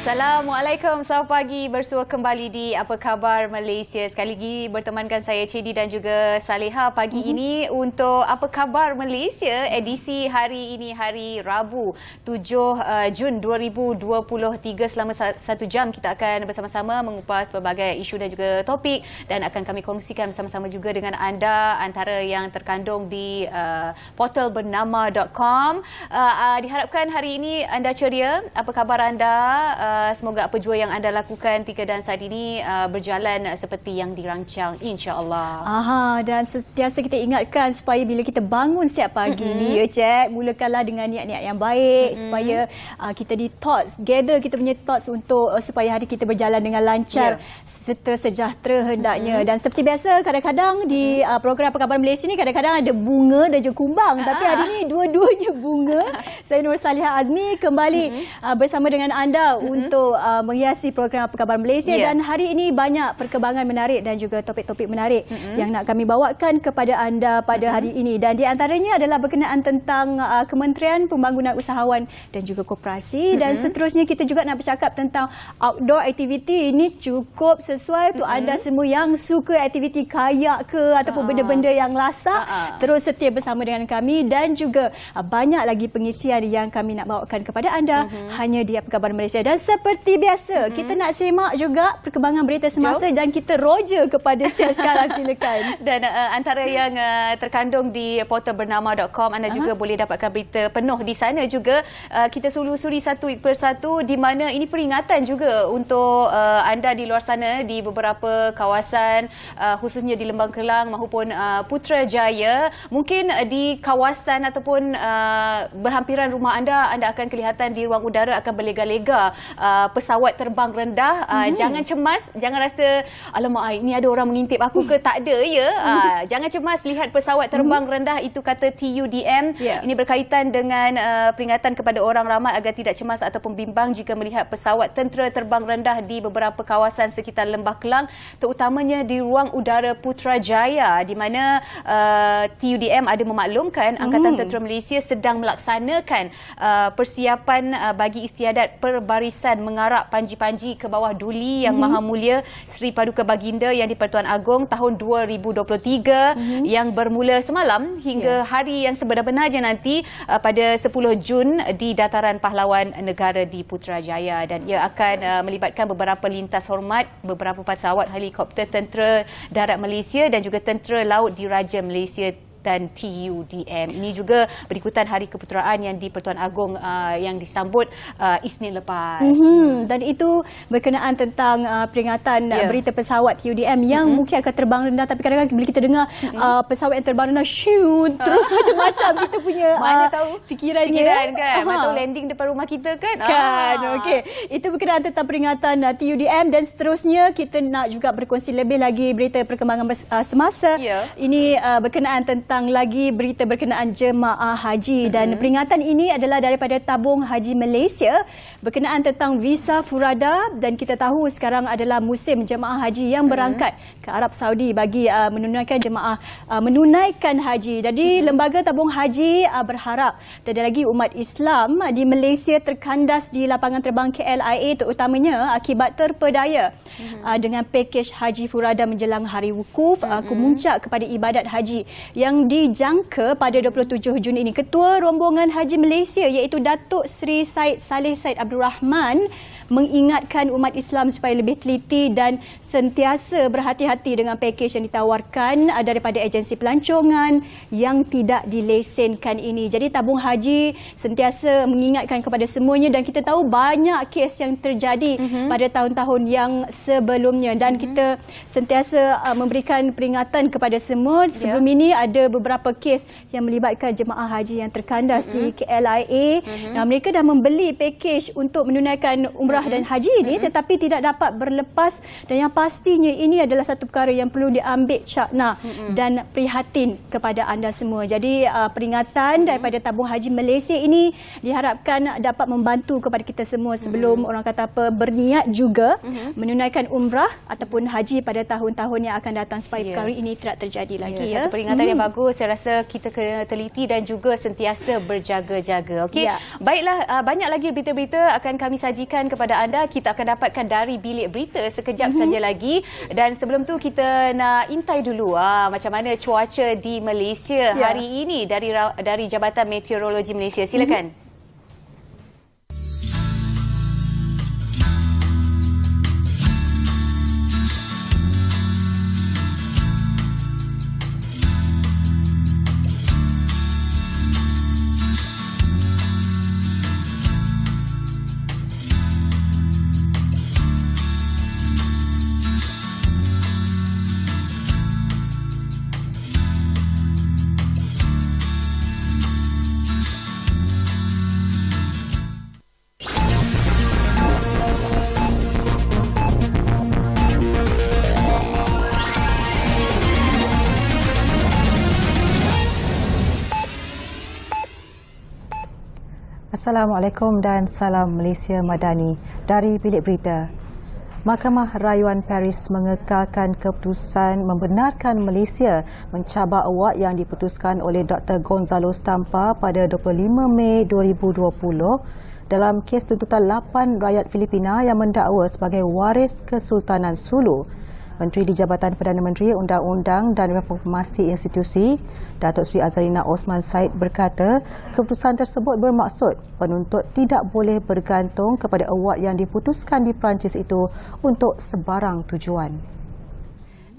Assalamualaikum, selamat pagi. Bersua kembali di Apa Khabar Malaysia. Sekali lagi bertemankan saya Cedi dan juga Saleha pagi ini untuk Apa Khabar Malaysia edisi hari ini, hari Rabu 7 Jun 2023. Selama 1 jam kita akan bersama-sama mengupas berbagai isu dan juga topik dan akan kami kongsikan bersama-sama juga dengan anda antara yang terkandung di portal bernama.com. Diharapkan hari ini anda ceria. Apa khabar anda? Semoga apa jua yang anda lakukan 3 dan saat ini berjalan seperti yang dirancang, insya-Allah. Dan sentiasa kita ingatkan supaya bila kita bangun setiap pagi ni ya Cik, mulakanlah dengan niat-niat yang baik supaya kita di thoughts, gather kita punya thoughts untuk supaya hari kita berjalan dengan lancar, sejahtera hendaknya. Dan seperti biasa kadang-kadang di program Apa Khabar Malaysia ni kadang-kadang ada bunga dan juga kumbang, tapi hari ni dua-duanya bunga. Saya Nur Saliha Azmi kembali bersama dengan anda untuk menghiasi program Apa Khabar Malaysia dan hari ini banyak perkembangan menarik dan juga topik-topik menarik yang nak kami bawakan kepada anda pada hari ini, dan di antaranya adalah berkenaan tentang Kementerian Pembangunan Usahawan dan juga Koperasi dan seterusnya kita juga nak bercakap tentang outdoor activity. Ini cukup sesuai untuk anda semua yang suka aktiviti kayak ke ataupun benda-benda yang lasak. Terus setia bersama dengan kami dan juga banyak lagi pengisian yang kami nak bawakan kepada anda hanya di Apa Khabar Malaysia. Dan seperti biasa, kita nak semak juga perkembangan berita semasa dan kita roja kepada Cik sekarang, silakan. Dan antara yang terkandung di portal bernama.com, anda juga boleh dapatkan berita penuh di sana juga. Kita selusuri satu persatu di mana ini peringatan juga untuk anda di luar sana di beberapa kawasan, khususnya di Lembang Kelang maupun Putrajaya. Mungkin di kawasan ataupun berhampiran rumah anda akan kelihatan di ruang udara akan berlega-lega pesawat terbang rendah. Jangan cemas, jangan rasa alamak ini ada orang mengintip aku ke, tak ada ya. Jangan cemas, lihat pesawat terbang rendah itu kata TUDM. Ini berkaitan dengan peringatan kepada orang ramai agar tidak cemas ataupun bimbang jika melihat pesawat tentera terbang rendah di beberapa kawasan sekitar Lembah Kelang, terutamanya di ruang udara Putrajaya, di mana TUDM ada memaklumkan Angkatan Tentera Malaysia sedang melaksanakan persiapan bagi istiadat perbarisan mengarap panji-panji ke bawah duli Yang Maha Mulia Sri Paduka Baginda Yang di-Pertuan Agong tahun 2023 yang bermula semalam hingga hari yang sebenar-benarnya nanti pada 10 Jun di Dataran Pahlawan Negara di Putrajaya, dan ia akan melibatkan beberapa lintas hormat, beberapa pesawat helikopter Tentera Darat Malaysia dan juga Tentera Laut Diraja Malaysia dan TUDM. Ini juga berikutan Hari Keputeraan yang di-Pertuan Agong yang disambut Isnin lepas. Dan itu berkenaan tentang peringatan berita pesawat TUDM yang mungkin akan terbang rendah, tapi kadang-kadang bila kita dengar pesawat yang terbang rendah shoot terus macam-macam kita punya fikiran kan. Mana tahu landing depan rumah kita kan. Okey. Itu berkenaan tentang peringatan TUDM dan seterusnya kita nak juga berkongsi lebih lagi berita perkembangan semasa. Ini berkenaan tentang lagi berita berkenaan jemaah haji dan peringatan ini adalah daripada Tabung Haji Malaysia berkenaan tentang visa furada, dan kita tahu sekarang adalah musim jemaah haji yang berangkat ke Arab Saudi bagi menunaikan haji. Jadi Lembaga Tabung Haji berharap tiada lagi umat Islam di Malaysia terkandas di lapangan terbang KLIA, terutamanya akibat terpedaya dengan pakej haji furada menjelang hari wukuf kemuncak kepada ibadat haji yang dijangka pada 27 Jun ini. Ketua Rombongan Haji Malaysia iaitu Datuk Seri Said Saleh Said Abdul Rahman mengingatkan umat Islam supaya lebih teliti dan sentiasa berhati-hati dengan pakej yang ditawarkan daripada agensi pelancongan yang tidak dilesenkan ini. Jadi Tabung Haji sentiasa mengingatkan kepada semuanya, dan kita tahu banyak kes yang terjadi pada tahun-tahun yang sebelumnya, dan kita sentiasa memberikan peringatan kepada semua. Sebelum ini ada beberapa kes yang melibatkan jemaah haji yang terkandas di KLIA. Mereka dah membeli pakej untuk menunaikan umrah dan haji ini tetapi tidak dapat berlepas, dan yang pastinya ini adalah satu perkara yang perlu diambil cakna dan prihatin kepada anda semua. Jadi peringatan daripada Tabung Haji Malaysia ini diharapkan dapat membantu kepada kita semua sebelum orang kata apa berniat juga menunaikan umrah ataupun haji pada tahun-tahun yang akan datang supaya perkara ini tidak terjadi lagi. Satu peringatan yang bagus bagus. Saya rasa kita kena teliti dan juga sentiasa berjaga-jaga. Okey. Ya. Baiklah, banyak lagi berita-berita akan kami sajikan kepada anda. Kita akan dapatkan dari bilik berita sekejap saja lagi. Dan sebelum tu kita nak intai dulu macam mana cuaca di Malaysia hari ini dari Jabatan Meteorologi Malaysia. Silakan. Assalamualaikum dan salam Malaysia Madani dari Bilik Berita. Mahkamah Rayuan Paris mengekalkan keputusan membenarkan Malaysia mencabar award yang diputuskan oleh Dr. Gonzalo Stampa pada 25 Mei 2020 dalam kes tuntutan 8 rakyat Filipina yang mendakwa sebagai waris Kesultanan Sulu. Menteri di Jabatan Perdana Menteri Undang-Undang dan Reformasi Institusi, Datuk Seri Azalina Osman Said berkata, keputusan tersebut bermaksud penuntut tidak boleh bergantung kepada award yang diputuskan di Perancis itu untuk sebarang tujuan.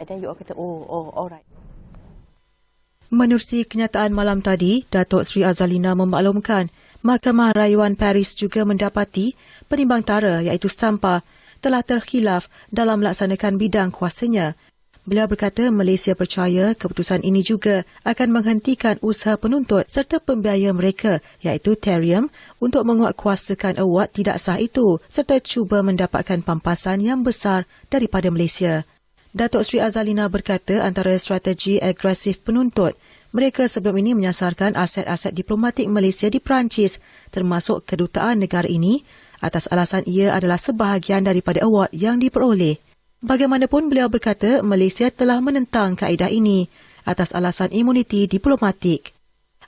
And then you all kata, alright. Menerusi kenyataan malam tadi, Datuk Seri Azalina memaklumkan Mahkamah Rayuan Paris juga mendapati penimbang tara iaitu Stampa telah terkhilaf dalam melaksanakan bidang kuasanya. Beliau berkata Malaysia percaya keputusan ini juga akan menghentikan usaha penuntut serta pembiaya mereka iaitu Terium untuk menguatkuasakan award tidak sah itu serta cuba mendapatkan pampasan yang besar daripada Malaysia. Datuk Seri Azalina berkata antara strategi agresif penuntut, mereka sebelum ini menyasarkan aset-aset diplomatik Malaysia di Perancis termasuk kedutaan negara ini atas alasan ia adalah sebahagian daripada award yang diperoleh. Bagaimanapun beliau berkata Malaysia telah menentang kaedah ini atas alasan imuniti diplomatik.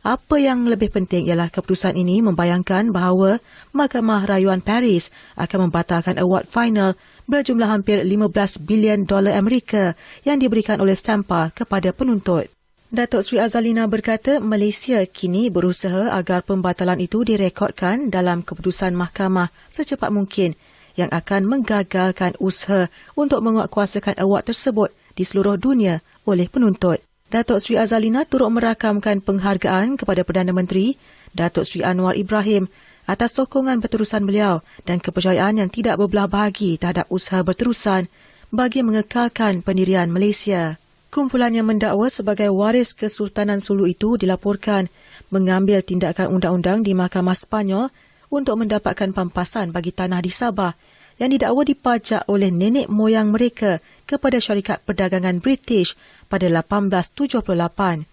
Apa yang lebih penting ialah keputusan ini membayangkan bahawa Mahkamah Rayuan Paris akan membatalkan award final berjumlah hampir $15 bilion Amerika yang diberikan oleh Stampa kepada penuntut. Datuk Seri Azalina berkata Malaysia kini berusaha agar pembatalan itu direkodkan dalam keputusan mahkamah secepat mungkin yang akan menggagalkan usaha untuk menguatkuasakan award tersebut di seluruh dunia oleh penuntut. Datuk Seri Azalina turut merakamkan penghargaan kepada Perdana Menteri Datuk Seri Anwar Ibrahim atas sokongan berterusan beliau dan kepercayaan yang tidak berbelah bahagi terhadap usaha berterusan bagi mengekalkan pendirian Malaysia. Kumpulan yang mendakwa sebagai waris Kesultanan Sulu itu dilaporkan mengambil tindakan undang-undang di Mahkamah Sepanyol untuk mendapatkan pampasan bagi tanah di Sabah yang didakwa dipajak oleh nenek moyang mereka kepada syarikat perdagangan British pada 1878.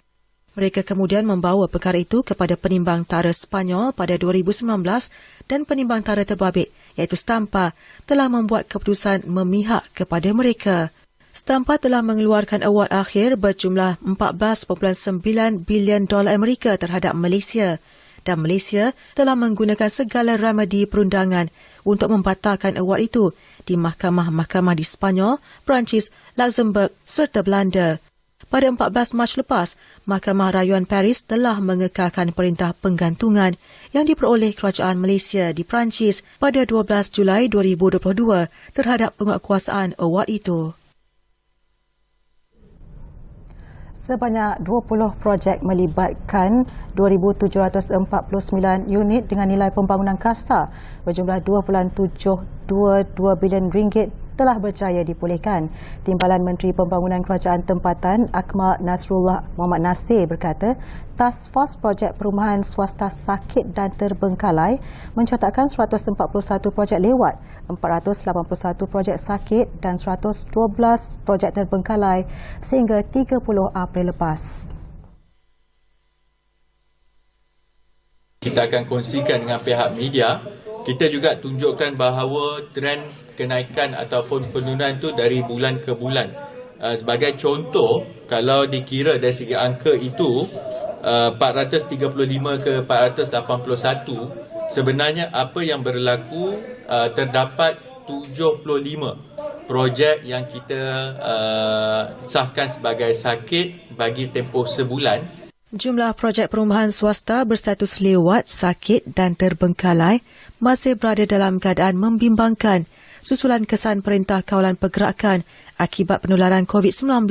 Mereka kemudian membawa perkara itu kepada penimbang tara Sepanyol pada 2019 dan penimbang tara terbabit iaitu Stampa telah membuat keputusan memihak kepada mereka. Stampa telah mengeluarkan award akhir berjumlah $14.9 bilion Amerika terhadap Malaysia dan Malaysia telah menggunakan segala remedi perundangan untuk membatalkan award itu di mahkamah-mahkamah di Sepanyol, Perancis, Luxembourg serta Belanda. Pada 14 Mac lepas, Mahkamah Rayuan Paris telah mengekalkan perintah penggantungan yang diperoleh Kerajaan Malaysia di Perancis pada 12 Julai 2022 terhadap penguatkuasaan award itu. Sebanyak 20 projek melibatkan 2,749 unit dengan nilai pembangunan kasar berjumlah RM2.722 bilion telah berjaya dipulihkan. Timbalan Menteri Pembangunan Kerajaan Tempatan Akmal Nasrullah Muhammad Nasir berkata, Task Force Projek Perumahan Swasta Sakit dan Terbengkalai mencatatkan 141 projek lewat, 481 projek sakit dan 112 projek terbengkalai sehingga 30 April lepas. Kita akan kongsikan dengan pihak media. Kita juga tunjukkan bahawa trend kenaikan ataupun penurunan itu dari bulan ke bulan. Sebagai contoh, kalau dikira dari segi angka itu 435 ke 481, sebenarnya apa yang berlaku, terdapat 75 projek yang kita sahkan sebagai sakit bagi tempoh sebulan. Jumlah projek perumahan swasta berstatus lewat, sakit dan terbengkalai masih berada dalam keadaan membimbangkan susulan kesan Perintah Kawalan Pergerakan akibat penularan COVID-19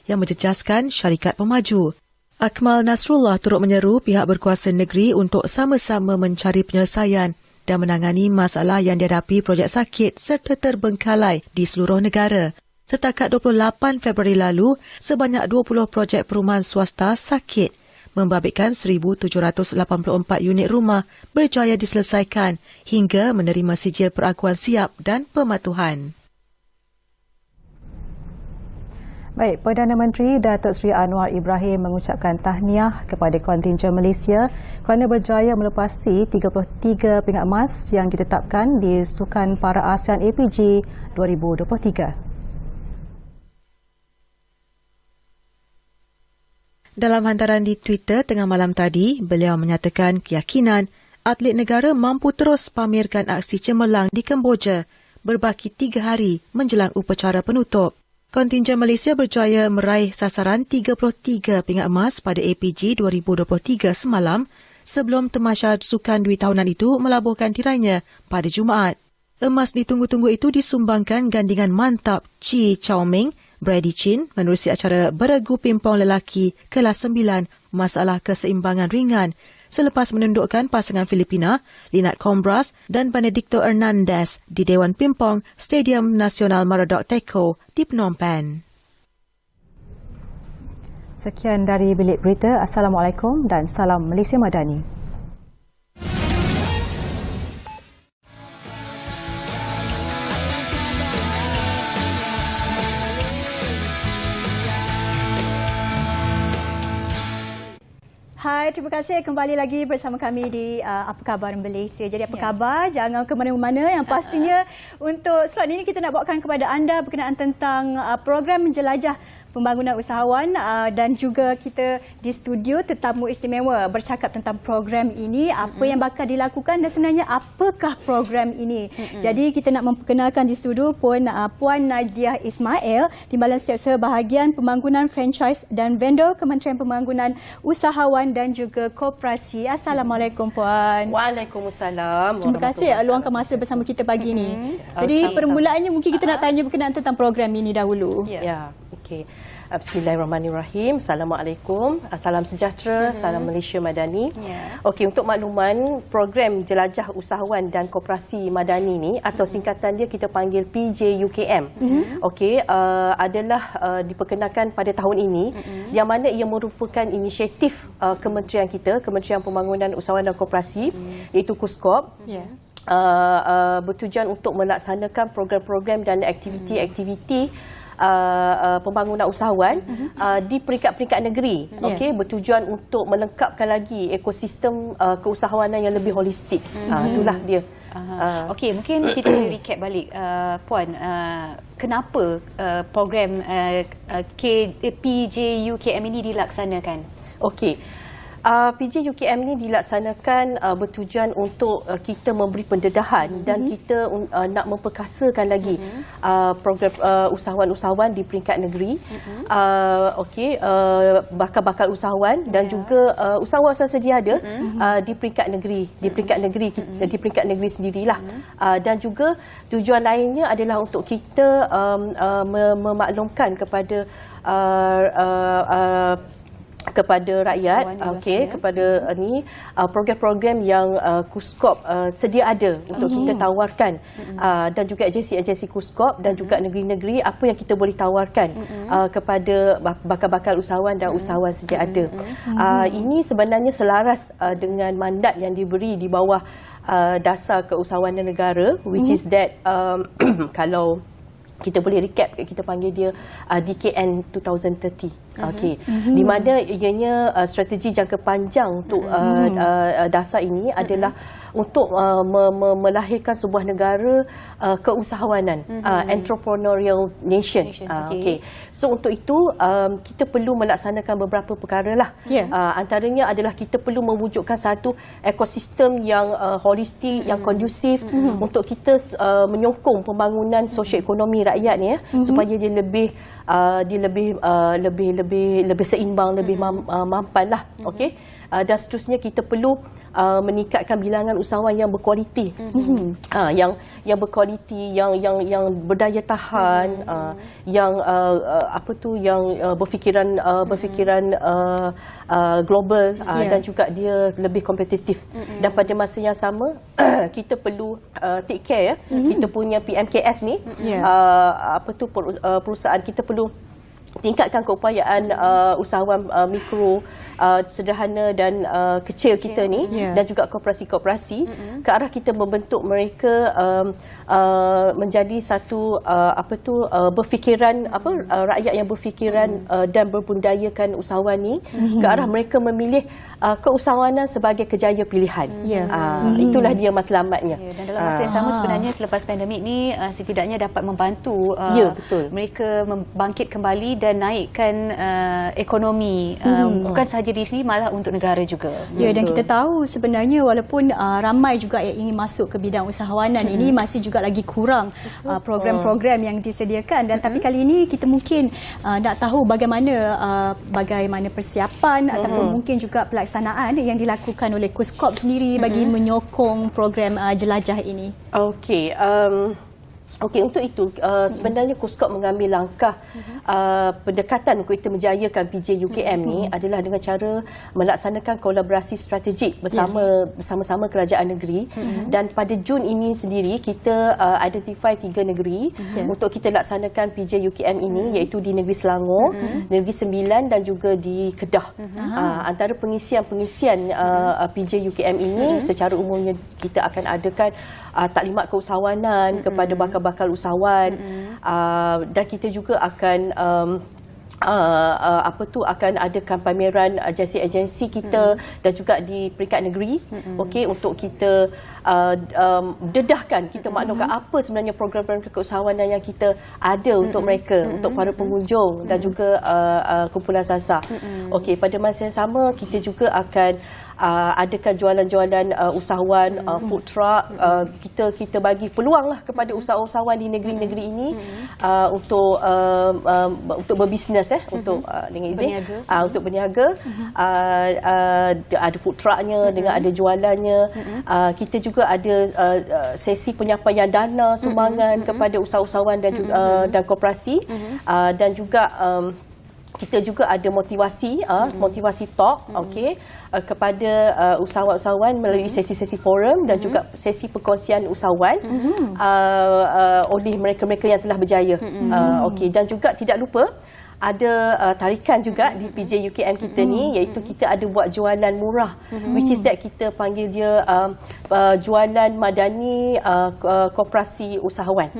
yang menjejaskan syarikat pemaju. Akmal Nasrullah turut menyeru pihak berkuasa negeri untuk sama-sama mencari penyelesaian dan menangani masalah yang dihadapi projek sakit serta terbengkalai di seluruh negara. Setakat 28 Februari lalu, sebanyak 20 projek perumahan swasta sakit membabitkan 1,784 unit rumah berjaya diselesaikan hingga menerima sijil perakuan siap dan pematuhan. Baik, Perdana Menteri Datuk Seri Anwar Ibrahim mengucapkan tahniah kepada kontingen Malaysia kerana berjaya melepasi 33 pingat emas yang ditetapkan di Sukan Para ASEAN APG 2023. Dalam hantaran di Twitter tengah malam tadi, beliau menyatakan keyakinan atlet negara mampu terus pamerkan aksi cemerlang di Kemboja berbaki 3 hari menjelang upacara penutup. Kontingen Malaysia berjaya meraih sasaran 33 pingat emas pada APG 2023 semalam sebelum Tamasya Sukan Dwi tahunan itu melabuhkan tirainya pada Jumaat. Emas ditunggu-tunggu itu disumbangkan gandingan mantap Chi Chao Ming, Brady Chin menerusi acara beregu pimpong lelaki kelas 9 masalah keseimbangan ringan selepas menundukkan pasangan Filipina Lynette Combras dan Benedicto Hernandez di Dewan Pimpong Stadium Nasional Maradok Teko di Phnom Penh. Sekian dari Bilik Berita. Assalamualaikum dan salam Malaysia Madani. Hai, terima kasih kembali lagi bersama kami di Apa Khabar Malaysia. Jadi apa khabar? Jangan ke mana-mana. Yang pastinya untuk slot ini kita nak bawakan kepada anda berkenaan tentang program menjelajah pembangunan usahawan dan juga kita di studio tetamu istimewa bercakap tentang program ini, apa yang bakal dilakukan dan sebenarnya apakah program ini. Jadi kita nak memperkenalkan di studio Puan Nadia Ismail, Timbalan Setiausaha Bahagian Pembangunan Franchise dan Vendor Kementerian Pembangunan Usahawan dan juga Koperasi. Assalamualaikum Puan. Waalaikumsalam. Terima kasih luangkan masa bersama kita pagi ini. Jadi permulaannya mungkin kita nak tanya berkenaan tentang program ini dahulu. Ya, okey. Bismillahirrahmanirrahim. Assalamualaikum. Salam sejahtera, salam Malaysia Madani. Okey, untuk makluman, program Jelajah Usahawan dan Koperasi Madani ni atau singkatan dia kita panggil PJUKM. Okey, adalah diperkenalkan pada tahun ini yang mana ia merupakan inisiatif kementerian kita, Kementerian Pembangunan Usahawan dan Koperasi, iaitu KUSKOP. Bertujuan untuk melaksanakan program-program dan aktiviti-aktiviti pembangunan usahawan di peringkat-peringkat negeri, okey, bertujuan untuk melengkapkan lagi ekosistem keusahawanan yang lebih holistik. Itulah dia. Okey, mungkin kita boleh recap balik, Puan, kenapa program PJUKM ini dilaksanakan? Okey. PJUKM ini dilaksanakan bertujuan untuk kita memberi pendedahan dan kita nak memperkasakan lagi program usahawan-usahawan di peringkat negeri, bakal-bakal usahawan dan juga usahawan-usahawan sedia ada di peringkat negeri, di peringkat negeri sendirilah. Dan juga tujuan lainnya adalah untuk kita memaklumkan kepada rakyat, kepada ni program-program yang KUSKOP sedia ada untuk kita tawarkan, dan juga agensi-agensi KUSKOP dan juga negeri-negeri apa yang kita boleh tawarkan kepada bakal-bakal usahawan dan usahawan sedia ada. Ini sebenarnya selaras dengan mandat yang diberi di bawah dasar keusahawanan negara, which is that kalau kita boleh recap, kita panggil dia DKN 2030. Okey. Di mana ianya strategi jangka panjang untuk dasar ini adalah untuk melahirkan sebuah negara keusahawanan, entrepreneurial nation. Okey. So untuk itu kita perlu melaksanakan beberapa perkara lah. Antaranya adalah kita perlu mewujudkan satu ekosistem yang holistik, yang kondusif untuk kita menyokong pembangunan sosioekonomi rakyat ni supaya dia lebih seimbang, lebih mampan lah. Okey. Dan seterusnya kita perlu meningkatkan bilangan usahawan yang berkualiti, yang berkualiti, yang berdaya tahan, yang berfikiran global, dan juga dia lebih kompetitif. Dan pada masa yang sama kita perlu take care kita punya PMKS ni, perusahaan kita perlu tingkatkan keupayaan usahawan mikro, sederhana dan kecil kita ni, dan juga koperasi-koperasi ke arah kita membentuk mereka menjadi satu berfikiran rakyat yang berfikiran dan berbudayakan usahawan ni, ke arah mereka memilih keusahawanan sebagai kerjaya pilihan. Itulah dia matlamatnya. Dan dalam masa yang sama sebenarnya selepas pandemik ni setidaknya dapat membantu mereka membangkit kembali dan naikkan ekonomi, bukan sahaja di sini, malah untuk negara juga. Dan kita tahu sebenarnya walaupun ramai juga yang ingin masuk ke bidang usahawanan ini, masih juga lagi kurang program-program yang disediakan. Dan tapi kali ini kita mungkin nak tahu bagaimana persiapan ataupun mungkin juga pelaksanaan yang dilakukan oleh KUSKOP sendiri bagi menyokong program jelajah ini. Okey, untuk itu sebenarnya KUSKOP mengambil langkah pendekatan untuk kita menjayakan PJ UKM ni adalah dengan cara melaksanakan kolaborasi strategik bersama-sama kerajaan negeri. Dan pada Jun ini sendiri kita identify 3 negeri untuk kita laksanakan PJ UKM ini, iaitu di negeri Selangor, negeri Sembilan dan juga di Kedah. Antara pengisian PJ UKM ini secara umumnya kita akan adakan taklimat keusahawanan kepada bakal usahawan, dan kita juga akan akan adakan pameran agensi-agensi kita dan juga di peringkat negeri, untuk kita dedahkan, kita maklumkan apa sebenarnya program-program keusahawanan yang kita ada untuk mereka, untuk para pengunjung dan juga kumpulan SASA. Pada masa yang sama kita juga akan adakan jualan-jualan usahawan, food truck. Kita bagi peluang lah kepada usahawan di negeri-negeri ini untuk berbisnes, untuk dengan izin untuk berniaga. Ada food trucknya, dengan ada jualannya. Kita juga ada sesi penyampaian dana sumbangan kepada usahawan dan koperasi, dan juga kita juga ada motivasi talk kepada usahawan-usahawan melalui sesi-sesi forum dan juga sesi perkongsian usahawan oleh mereka-mereka yang telah berjaya. Dan juga tidak lupa ada tarikan juga di PJ UKM kita ni, iaitu kita ada buat jualan murah, which is that kita panggil dia jualan madani koperasi usahawan.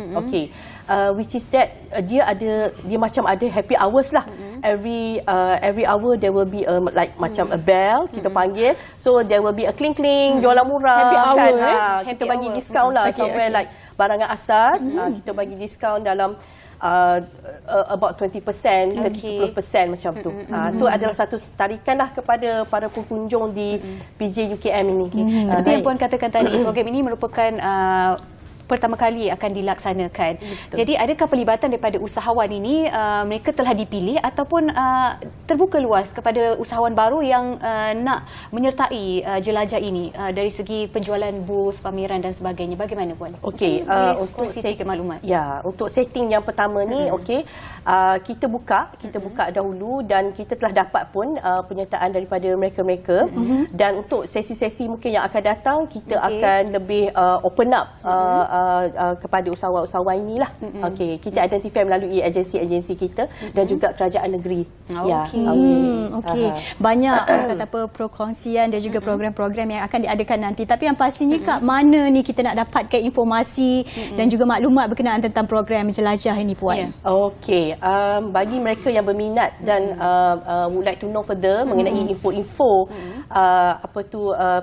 Which is that dia macam ada happy hours lah. Every hour there will be macam a bell, kita panggil. So there will be a cling jualan murah, happy hour, kan? Kita bagi diskaun lah, somewhere like barangan asas, kita bagi diskaun dalam about 20%, 30% macam tu. Itu adalah satu tarikan lah kepada para pengunjung di PJ UKM ini. Seperti yang Puan katakan tadi, program ini merupakan pertama kali akan dilaksanakan. Jadi adakah pelibatan daripada usahawan ini mereka telah dipilih ataupun terbuka luas kepada usahawan baru yang nak menyertai jelajah ini dari segi penjualan booth, pameran dan sebagainya? Bagaimana Puan? Untuk maklumat. Untuk setting yang pertama ni kita buka dahulu dan kita telah dapat pun penyertaan daripada mereka-mereka. Dan untuk sesi-sesi mungkin yang akan datang kita akan lebih open up kepada usahawan-usahawan inilah. Okey, kita identify melalui agensi-agensi kita dan juga kerajaan negeri. Okey. Banyak kata apa perkongsian dan juga program-program yang akan diadakan nanti. Tapi yang pastinya kat mana ni kita nak dapatkan informasi dan juga maklumat berkenaan tentang program jelajah ini, Puan? Okey, bagi mereka yang berminat dan would like to know further mengenai info-info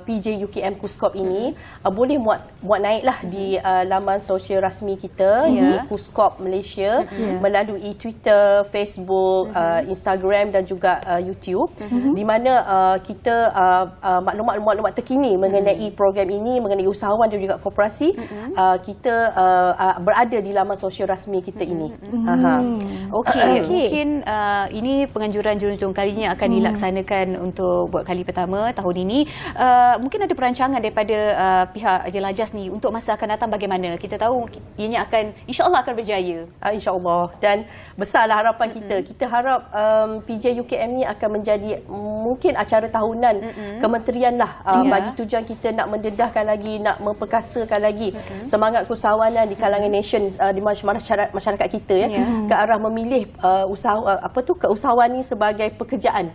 PJ UKM KUSKOP ini, boleh muat naiklah di laman sosial rasmi kita di KUSKOP Malaysia melalui Twitter, Facebook, Instagram dan juga YouTube, di mana kita maklumat-maklumat terkini mengenai program ini, mengenai usahawan dan juga koperasi, kita berada di laman sosial rasmi kita ini. Okey. Mungkin ini penganjuran jurujung kalinya akan dilaksanakan untuk buat kali pertama tahun ini. Mungkin ada perancangan daripada pihak Jelajah ni untuk masa akan datang bagaimana? Kita tahu ianya akan insya-Allah akan berjaya. InsyaAllah, dan besarlah harapan kita. Kita harap PJ UKM ni akan menjadi mungkin acara tahunan kementerian lah, bagi tujuan kita nak mendedahkan lagi, nak memperkasakan lagi semangat keusahawanan di kalangan nation, di masyarakat kita ke arah memilih keusahawan ni sebagai pekerjaan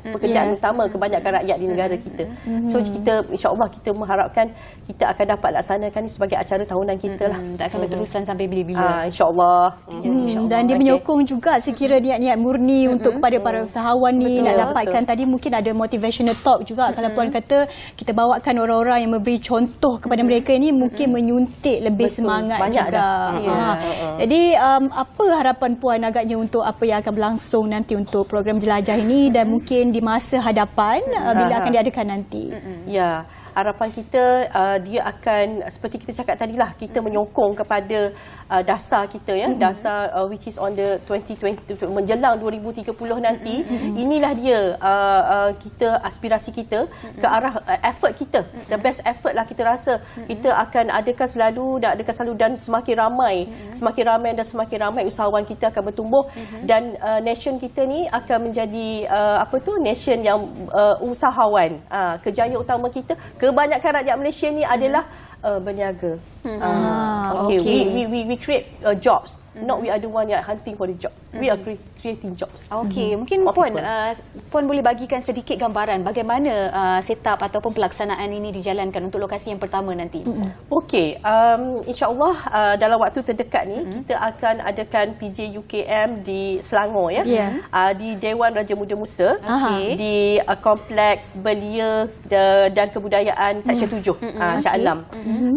utama kebanyakan rakyat di negara kita. So kita insya-Allah kita mengharapkan kita akan dapat laksanakan ini sebagai acara tahunan kita lah. Tak akan berterusan sampai bila-bila. InsyaAllah. Dan dia menyokong juga sekira niat-niat murni untuk kepada para usahawan ni nak dapatkan. Tadi mungkin ada motivational talk juga. Kalau Puan kata kita bawakan orang-orang yang memberi contoh kepada mereka ini, mungkin menyuntik lebih semangat banyak juga. Jadi apa harapan Puan agaknya untuk apa yang akan berlangsung nanti untuk program jelajah ini dan mungkin di masa hadapan bila akan diadakan nanti? Ya, harapan kita dia akan seperti kita cakap tadilah, kita menyokong kepada dasar kita dasar which is on the 2020 menjelang 2030 nanti. Inilah dia kita aspirasi kita ke arah effort kita, the best effort lah kita rasa kita akan adakan selalu dan semakin ramai dan semakin ramai usahawan kita akan bertumbuh dan nation kita ni akan menjadi nation yang usahawan. Kejayaan utama kita, kebanyakan rakyat Malaysia ni adalah berniaga. We create jobs. Not we are the one yang hunting for the job. We are creating jobs. Mungkin Puan boleh bagikan sedikit gambaran bagaimana setup ataupun pelaksanaan ini dijalankan untuk lokasi yang pertama nanti. InsyaAllah dalam waktu terdekat ni kita akan adakan PJ UKM di Selangor di Dewan Raja Muda Musa, di Kompleks Belia dan Kebudayaan Seksyen 7 Shah Alam,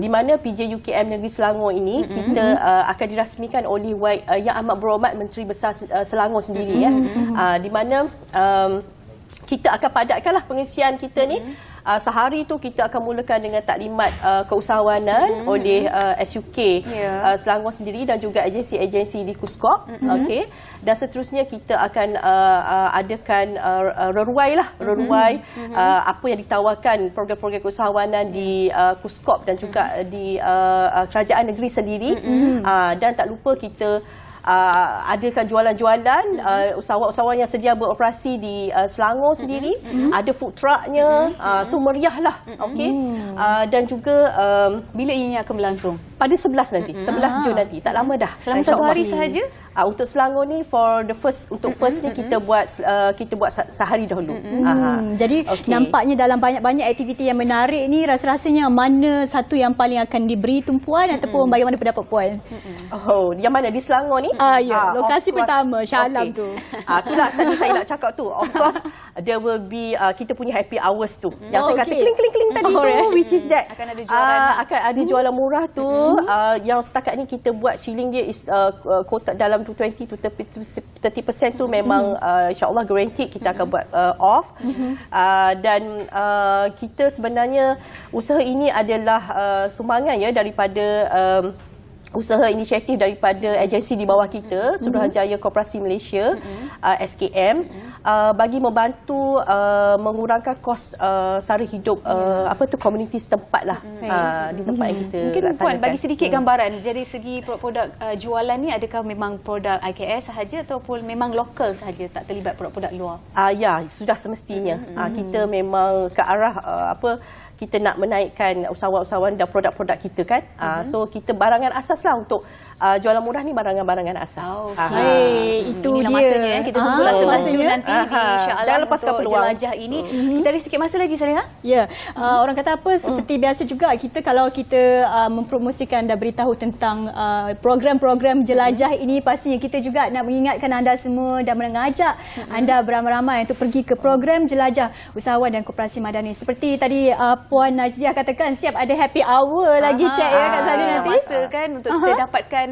di mana PJ UKM Negeri Selangor ini kita akan dirasmikan oleh Yang Amat Berhormat Menteri Besar Selangor sendiri, di mana kita akan padatkanlah pengisian kita ni. Sehari tu kita akan mulakan dengan taklimat keusahawanan oleh SUK Selangor sendiri dan juga agensi-agensi di KUSKOP. Dan seterusnya kita akan adakan reruai apa yang ditawarkan program-program keusahawanan di KUSKOP dan juga di kerajaan negeri sendiri. Dan tak lupa kita adakan jualan-jualan, usahawan-usahawan yang sedia beroperasi di Selangor sendiri, ada food trucknya, so meriah lah. Dan juga bila ini akan berlangsung? Pada 11 nanti, 11 Jun nanti, tak lama dah. Selama satu hari sahaja? Untuk Selangor ni untuk first ni kita buat sehari dahulu. Jadi nampaknya dalam banyak-banyak aktiviti yang menarik ni, rasa-rasanya mana satu yang paling akan diberi tumpuan ataupun bagaimana pendapat Puan? Yang mana di Selangor ni? Lokasi pertama Shah Alam tu. Itulah tadi saya nak cakap tu. Of course there will be kita punya happy hours tu. Yang saya kata kling tadi tu, which is that akan ada jualan akan ada jualan murah tu. Yang setakat ni kita buat shilling dia is quota dalam 20 to 30% tu memang insya-Allah guaranteed kita akan buat off. Dan kita sebenarnya usaha ini adalah sumbangan daripada usaha inisiatif daripada agensi di bawah kita, Suruhanjaya Koperasi Malaysia, SKM, bagi membantu mengurangkan kos sara hidup komuniti setempat lah, di tempat yang kita mungkin laksanakan. Puan bagi sedikit gambaran dari segi produk jualan ni, adakah memang produk IKS sahaja ataupun memang lokal sahaja, tak terlibat produk-produk luar? Ya, sudah semestinya. Kita memang ke arah kita nak menaikkan usahawan-usahawan dan produk-produk kita kan. So kita barangan asas lah untuk jualan murah ni, barangan-barangan asas. Baik, itu Inilah dia. masanya kita tunggulah semasa Jun nanti di Shah Jangan Alam lepaskan untuk peluang. jelajah ini. Kita ada sikit masa lagi, Saleha? Ya, orang kata apa, seperti biasa juga kita kalau kita mempromosikan dan beritahu tentang program-program jelajah ini, pastinya kita juga nak mengingatkan anda semua dan mengajak anda beramai-ramai untuk pergi ke program jelajah usahawan dan koperasi madani. Seperti tadi Puan Najdiah katakan, siap ada happy hour lagi cek ya kat sana nanti. Masa kan untuk kita dapatkan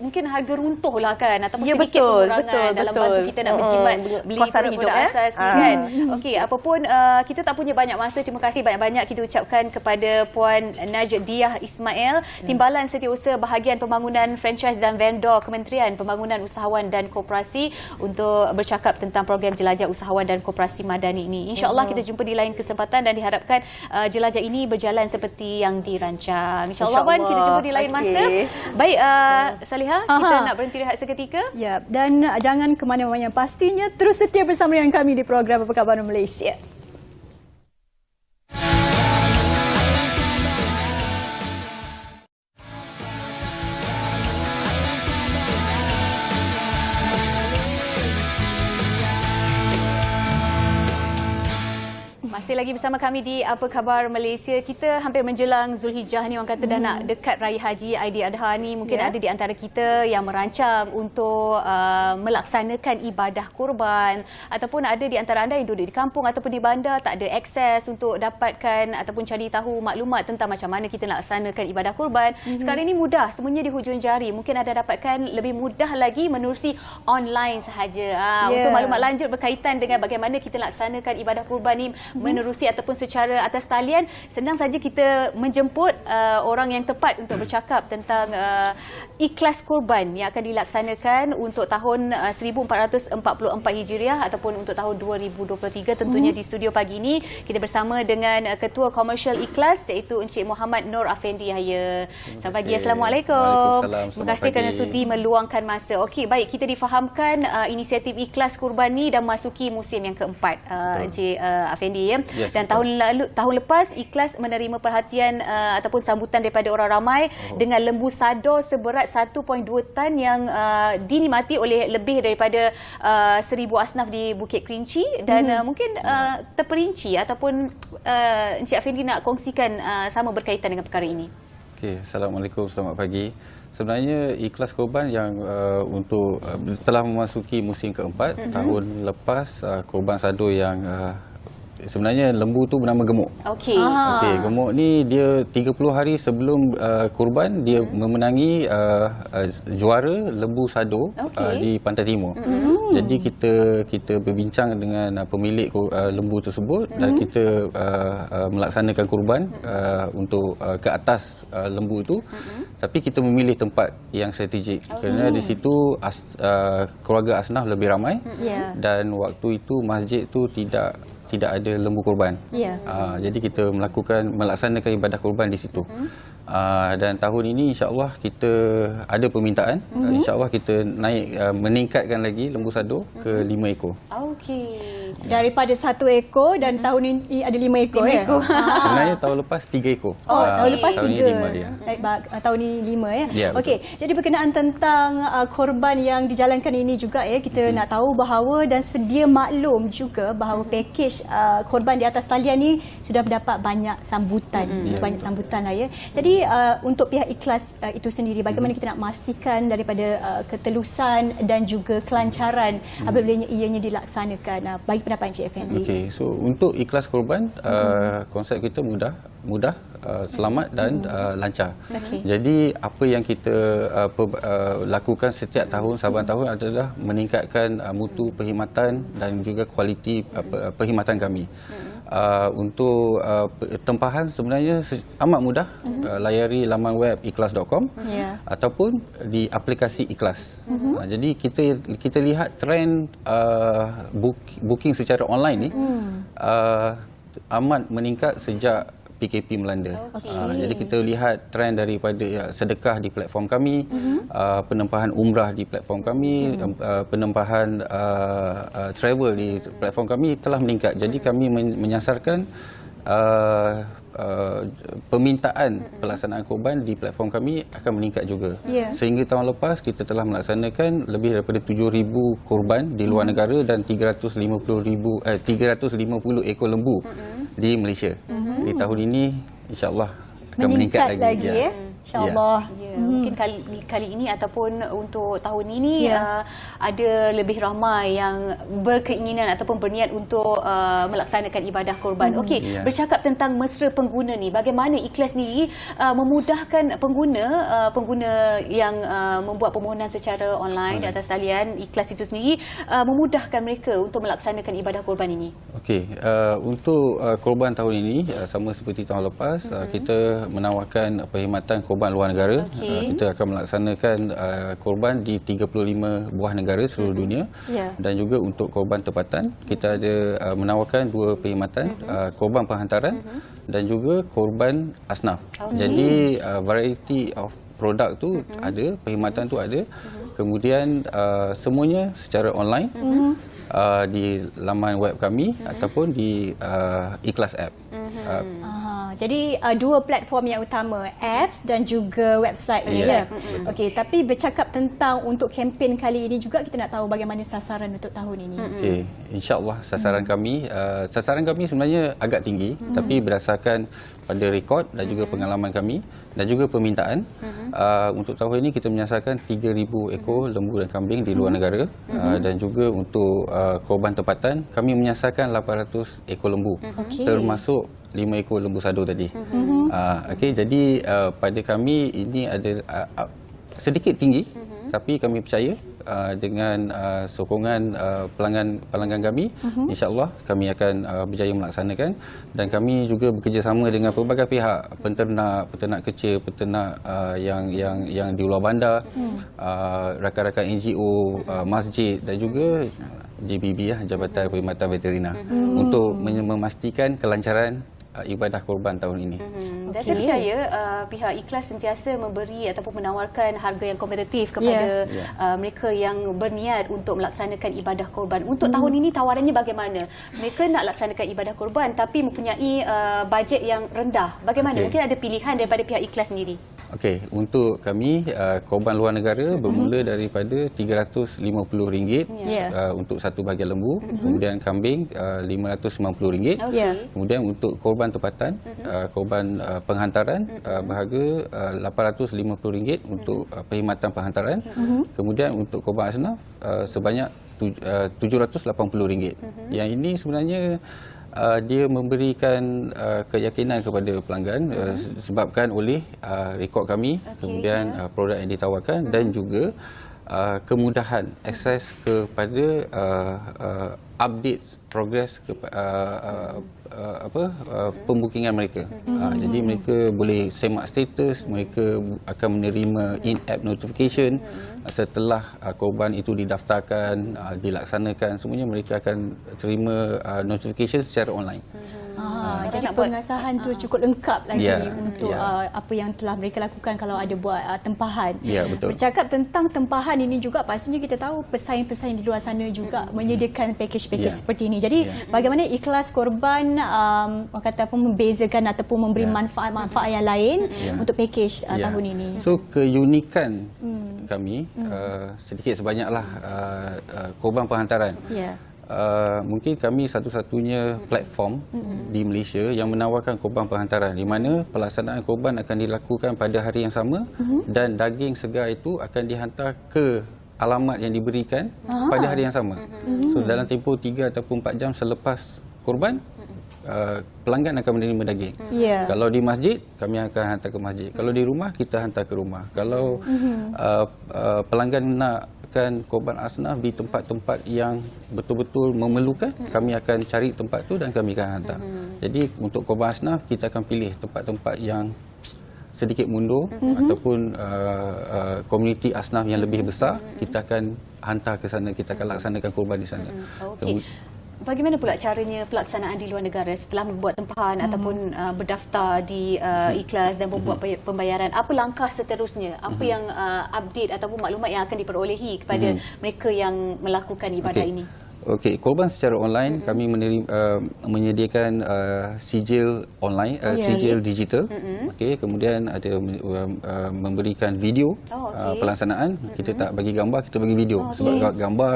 mungkin harga runtuh lah kan, ataupun Ya, sedikit betul, pengurangan dalam betul. bantu kita nak berjimat beli Kos hari produk-produk hidup, asas ni kan. Okey, apapun kita tak punya banyak masa. Terima kasih banyak-banyak kita ucapkan kepada Puan Najdiah Ismail, Timbalan Setiausaha Bahagian Pembangunan Franchise dan Vendor Kementerian Pembangunan Usahawan dan Koperasi untuk bercakap tentang program jelajah usahawan dan koperasi madani ini. InsyaAllah kita jumpa di lain kesempatan dan diharapkan jelajah ini berjalan seperti yang dirancang. InsyaAllah Puan, kita jumpa di lain masa. Baik, Saleha, kita nak berhenti rehat seketika. Ya, dan jangan ke mana-mana. Pastinya terus setia bersama dengan kami di program Apa Khabar Malaysia. Masih lagi bersama kami di Apa Khabar Malaysia. Kita hampir menjelang Zulhijjah ni, orang kata dah nak dekat Raya Haji Aidiladha ni. Mungkin ada di antara kita yang merancang untuk melaksanakan ibadah kurban, ataupun ada di antara anda yang duduk di kampung ataupun di bandar tak ada akses untuk dapatkan ataupun cari tahu maklumat tentang macam mana kita nak laksanakan ibadah kurban. Sekarang ini mudah, semuanya di hujung jari. Mungkin anda dapatkan lebih mudah lagi menerusi online sahaja. Untuk maklumat lanjut berkaitan dengan bagaimana kita laksanakan ibadah kurban ni menerusi ataupun secara atas talian, senang saja kita menjemput orang yang tepat untuk bercakap tentang ikhlas kurban yang akan dilaksanakan untuk tahun 1444 Hijriah ataupun untuk tahun 2023. Tentunya di studio pagi ini kita bersama dengan Ketua Komersial Ikhlas iaitu Encik Muhammad Nur Afendi Yahya. Selamat pagi, Assalamualaikum. Terima kasih kerana sudi meluangkan masa. Okey, baik, kita difahamkan inisiatif ikhlas kurban ni dah masuki musim yang keempat, Encik Afendi ya. Yes, dan tahun lepas Ikhlas menerima perhatian ataupun sambutan daripada orang ramai dengan lembu sado seberat 1.2 tan yang dinikmati oleh lebih daripada 1,000 asnaf di Bukit Kerinci dan mungkin terperinci ataupun Encik Afendi nak kongsikan sama berkaitan dengan perkara ini. Okey, Assalamualaikum, selamat pagi. Sebenarnya ikhlas korban yang untuk telah memasuki musim keempat. Tahun lepas korban sado yang sebenarnya lembu tu bernama gemuk. Okey. Okey, gemuk ni dia 30 hari sebelum kurban dia memenangi juara lembu sado di Pantai Timur. Jadi kita berbincang dengan pemilik lembu tersebut dan kita melaksanakan kurban untuk ke atas lembu itu. Tapi kita memilih tempat yang strategik kerana di situ keluarga asnaf lebih ramai dan waktu itu masjid tu tidak ada lembu kurban. Jadi kita melaksanakan ibadah kurban di situ. Dan tahun ini insya-Allah kita ada permintaan. Insya-Allah kita meningkatkan lagi lembu sado ke 5 ekor. Okey. Daripada 1 ekor dan tahun ini ada 5 ekor. 5 ekor. Sebenarnya tahun lepas 3 ekor. Tahun lepas 3. Tahun ini 5 dia. Tahun ini 5 ya. Ya, Okey, jadi berkenaan tentang korban yang dijalankan ini juga ya, kita nak tahu bahawa dan sedia maklum juga bahawa pakej korban di atas talian ni sudah mendapat banyak sambutan. Banyak sambutan lah ya. Jadi untuk pihak ikhlas itu sendiri, bagaimana kita nak memastikan daripada ketelusan dan juga kelancaran apabila ianya dilaksanakan? Bagi pendapat Encik Effendi. Okey, so untuk ikhlas korban konsep kita mudah, selamat dan lancar. Jadi apa yang kita lakukan setiap tahun, saban tahun adalah meningkatkan mutu perkhidmatan dan juga kualiti perkhidmatan kami. Untuk tempahan sebenarnya amat mudah. Layari laman web ikhlas.com ataupun di aplikasi Ikhlas. Jadi kita lihat trend booking secara online ni amat meningkat sejak PKP melanda. Jadi kita lihat trend daripada sedekah di platform kami, penempahan umrah di platform kami, penempahan travel di platform kami telah meningkat. Jadi kami menyasarkan permintaan pelaksanaan korban di platform kami akan meningkat juga. Sehingga tahun lepas kita telah melaksanakan lebih daripada 7,000 korban di luar negara dan 350 ekor lembu di Malaysia. Di tahun ini insya-Allah akan meningkat lagi. Ya. InsyaAllah. Mungkin kali ini ataupun untuk tahun ini ada lebih ramai yang berkeinginan ataupun berniat untuk melaksanakan ibadah korban. Okey, bercakap tentang mesra pengguna ni, bagaimana Ikhlas sendiri memudahkan pengguna yang membuat permohonan secara online di atas talian Ikhlas itu sendiri, memudahkan mereka untuk melaksanakan ibadah korban ini? Okey, untuk korban tahun ini sama seperti tahun lepas, kita menawarkan perkhidmatan korban luar negara. Kita akan melaksanakan korban di 35 buah negara seluruh dunia. Dan juga untuk korban tempatan, kita ada menawarkan 2 perkhidmatan, korban penghantaran dan juga korban asnaf. Jadi variety of produk tu ada, perkhidmatan tu ada. Kemudian semuanya secara online di laman web kami ataupun di Ikhlas App. Jadi dua platform yang utama, apps dan juga website ni. Okey, tapi bercakap tentang untuk kempen kali ini juga, kita nak tahu bagaimana sasaran untuk tahun ini. Okey, insya-Allah sasaran kami sebenarnya agak tinggi, tapi berdasarkan pada rekod dan juga pengalaman kami dan juga permintaan, untuk tahun ini kita menyasarkan 3,000 ekor lembu dan kambing di luar negara, dan juga untuk korban tempatan kami menyasarkan 800 ekor lembu, termasuk 5 ekor lembu sado tadi. Okey, jadi pada kami ini ada sedikit tinggi, tapi kami percaya dengan sokongan pelanggan kami, insya-Allah kami akan berjaya melaksanakan. Dan kami juga bekerjasama dengan pelbagai pihak, peternak kecil, peternak yang di luar bandar, rakan-rakan NGO, masjid dan juga JPB, Jabatan Perkhidmatan Veterina, untuk memastikan kelancaran ibadah korban tahun ini. Dan saya percaya pihak Ikhlas sentiasa memberi ataupun menawarkan harga yang kompetitif kepada mereka yang berniat untuk melaksanakan ibadah korban. Untuk tahun ini tawarannya bagaimana? Mereka nak laksanakan ibadah korban tapi mempunyai bajet yang rendah. Bagaimana? Mungkin ada pilihan daripada pihak Ikhlas sendiri. Okey, untuk kami korban luar negara bermula daripada RM350 untuk satu bahagian lembu, kemudian kambing RM590. Kemudian untuk korban tempatan, korban penghantaran berharga RM850 untuk perkhidmatan penghantaran. Kemudian untuk korban asnaf sebanyak RM780. Yang ini sebenarnya dia memberikan keyakinan kepada pelanggan, disebabkan oleh rekod kami, kemudian produk yang ditawarkan dan juga kemudahan akses kepada update progress pembukingan mereka. Jadi mereka boleh semak status, mereka akan menerima in-app notification setelah korban itu didaftarkan, dilaksanakan, semuanya mereka akan terima notification secara online. Jadi pengasahan tu cukup lengkap lagi untuk apa yang telah mereka lakukan kalau ada buat tempahan. Betul. Bercakap tentang tempahan ini juga, pastinya kita tahu pesaing-pesaing di luar sana juga menyediakan package-package seperti ini. Jadi bagaimana Ikhlas korban orang kata pun membezakan ataupun memberi manfaat-manfaat yang lain untuk package tahun ini? So keunikan kami sedikit sebanyaklah korban penghantaran. Mungkin kami satu-satunya platform di Malaysia yang menawarkan korban penghantaran, di mana pelaksanaan korban akan dilakukan pada hari yang sama dan daging segar itu akan dihantar ke alamat yang diberikan pada hari yang sama. So dalam tempoh 3 ataupun 4 jam selepas korban, pelanggan akan menerima daging. Kalau di masjid, kami akan hantar ke masjid. Kalau di rumah, kita hantar ke rumah. Kalau pelanggan nakkan korban asnaf di tempat-tempat yang betul-betul memerlukan, kami akan cari tempat tu dan kami akan hantar. Jadi untuk korban asnaf, kita akan pilih tempat-tempat yang sedikit mundur ataupun komuniti asnaf yang lebih besar, kita akan hantar ke sana, kita akan laksanakan korban di sana. Bagaimana pula caranya pelaksanaan di luar negara setelah membuat tempahan ataupun berdaftar di Ikhlas dan membuat pembayaran? Apa langkah seterusnya? Apa yang update ataupun maklumat yang akan diperolehi kepada mereka yang melakukan ibadah ini? Okey, korban secara online kami menyediakan sijil online, sijil digital. Okey, kemudian ada memberikan video pelaksanaan. Kita tak bagi gambar, kita bagi video. Sebab gambar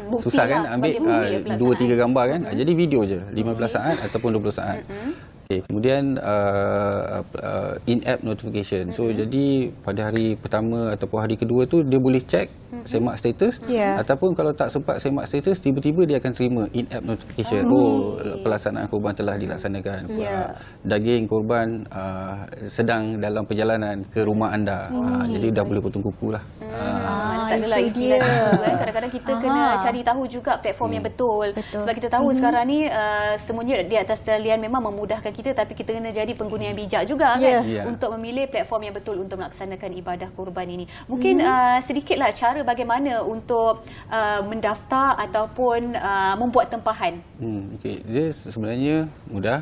Bukti susah lah, kan ambil sebagai 2-3 gambar kan. Jadi video je 15 saat ataupun 20 saat. Okay, kemudian in-app notification. So jadi pada hari pertama ataupun hari kedua tu dia boleh check semak status ataupun kalau tak sempat semak status tiba-tiba dia akan terima in-app notification. Pelaksanaan korban telah dilaksanakan. Daging korban sedang dalam perjalanan ke rumah anda. Jadi dah boleh potong kuku lah. Tak adalah istilah itu kan. Kadang-kadang kita kena cari tahu juga platform yang betul. Sebab kita tahu sekarang ni semuanya di atas talian memang memudahkan kita, tapi kita kena jadi pengguna yang bijak juga kan untuk memilih platform yang betul untuk melaksanakan ibadah kurban ini. Mungkin sedikitlah cara bagaimana untuk mendaftar ataupun membuat tempahan. Okay. Dia sebenarnya mudah.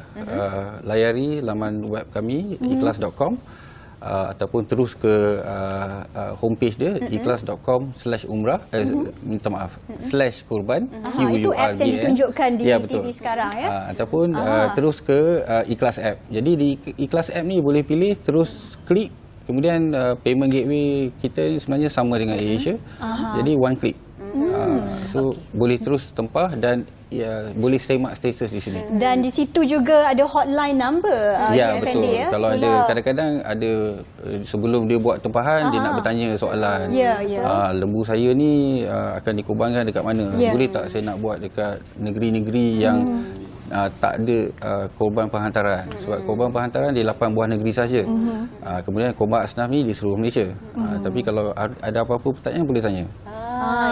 Layari laman web kami ikhlas.com. Ataupun terus ke homepage dia ikhlas.com/umrah minta maaf /kurban itu apps yang ditunjukkan di TV sekarang ataupun terus ke Ikhlas app. Jadi di Ikhlas app ni boleh pilih terus klik, kemudian payment gateway kita ni sebenarnya sama dengan AirAsia. Jadi one click. So boleh terus tempah dan boleh semak status di sini. Dan di situ juga ada hotline number Cik betul. Effendi Kalau ada kadang-kadang ada sebelum dia buat tempahan dia nak bertanya soalan. Lembu saya ni akan dikorbankan dekat mana? Boleh tak saya nak buat dekat negeri-negeri yang tak ada korban penghantaran. Sebab korban penghantaran di 8 buah negeri saja. Kemudian korban asnaf ni di seluruh Malaysia. Tapi kalau ada apa-apa pertanyaan boleh tanya.